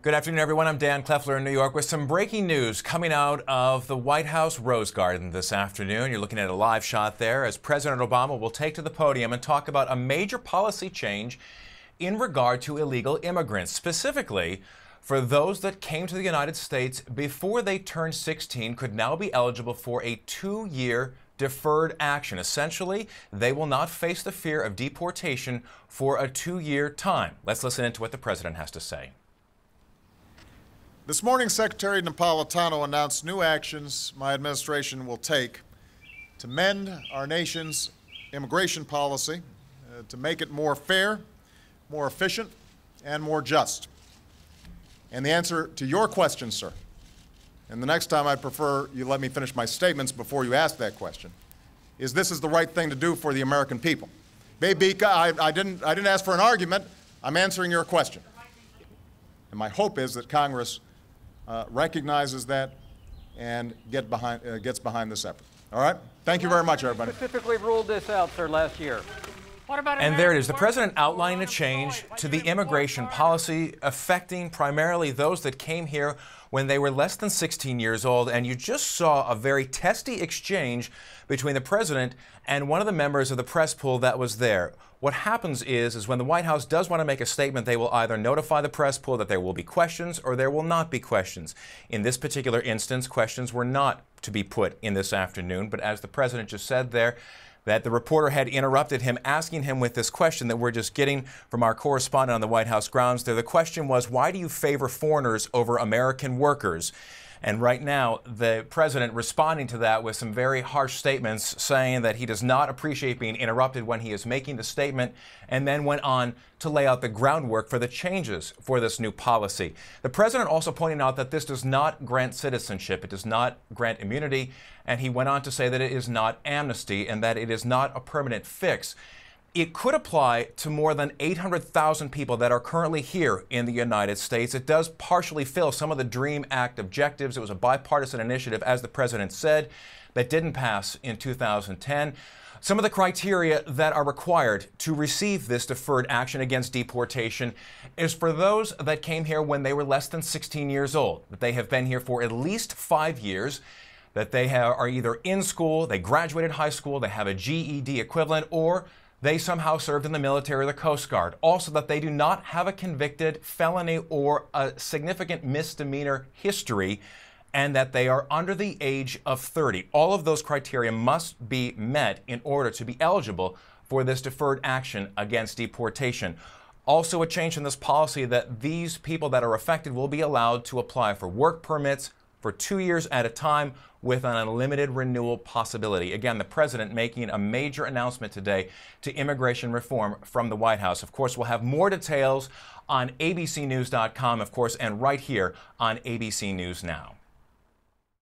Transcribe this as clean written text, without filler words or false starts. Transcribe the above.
Good afternoon, everyone. I'm Dan Kleffler in New York with some breaking news coming out of the White House Rose Garden this afternoon. You're looking at a live shot there as President Obama will take to the podium and talk about a major policy change in regard to illegal immigrants, specifically for those that came to the United States before they turned 16 could now be eligible for a 2-year deferred action. Essentially, they will not face the fear of deportation for a 2-year time. Let's listen into what the president has to say. This morning, Secretary Napolitano announced new actions my administration will take to mend our nation's immigration policy, to make it more fair, more efficient, and more just. And the answer to your question, sir, and the next time I'd prefer you let me finish my statements before you ask that question, is this is the right thing to do for the American people. Baby, I didn't ask for an argument. I'm answering your question. And my hope is that Congress recognizes that and gets behind this effort. All right? Thank you very much, everybody. Specifically ruled this out, sir, last year. And there it is, the president outlining a change to the immigration policy affecting primarily those that came here when they were less than 16 years old. And you just saw a very testy exchange between the president and one of the members of the press pool that was there. What happens is when the White House does want to make a statement, they will either notify the press pool that there will be questions or there will not be questions. In this particular instance, questions were not to be put in this afternoon, but as the president just said there, that the reporter had interrupted him, asking him with this question that we're just getting from our correspondent on the White House grounds there. The question was, why do you favor foreigners over American workers? And right now, the president responding to that with some very harsh statements, saying that he does not appreciate being interrupted when he is making the statement, and then went on to lay out the groundwork for the changes for this new policy. The president also pointing out that this does not grant citizenship, it does not grant immunity, and he went on to say that it is not amnesty and that it is not a permanent fix. It could apply to more than 800,000 people that are currently here in the United States. It does partially fill some of the DREAM Act objectives. It was a bipartisan initiative, as the president said, that didn't pass in 2010. Some of the criteria that are required to receive this deferred action against deportation is for those that came here when they were less than 16 years old, that they have been here for at least 5 years, that they are either in school, they graduated high school, they have a GED equivalent, or they somehow served in the military or the Coast Guard. Also, that they do not have a convicted felony or a significant misdemeanor history, and that they are under the age of 30. All of those criteria must be met in order to be eligible for this deferred action against deportation. Also, a change in this policy that these people that are affected will be allowed to apply for work permits for 2 years at a time with an unlimited renewal possibility. Again, the president making a major announcement today to immigration reform from the White House. Of course, we'll have more details on abcnews.com, of course, and right here on ABC News Now.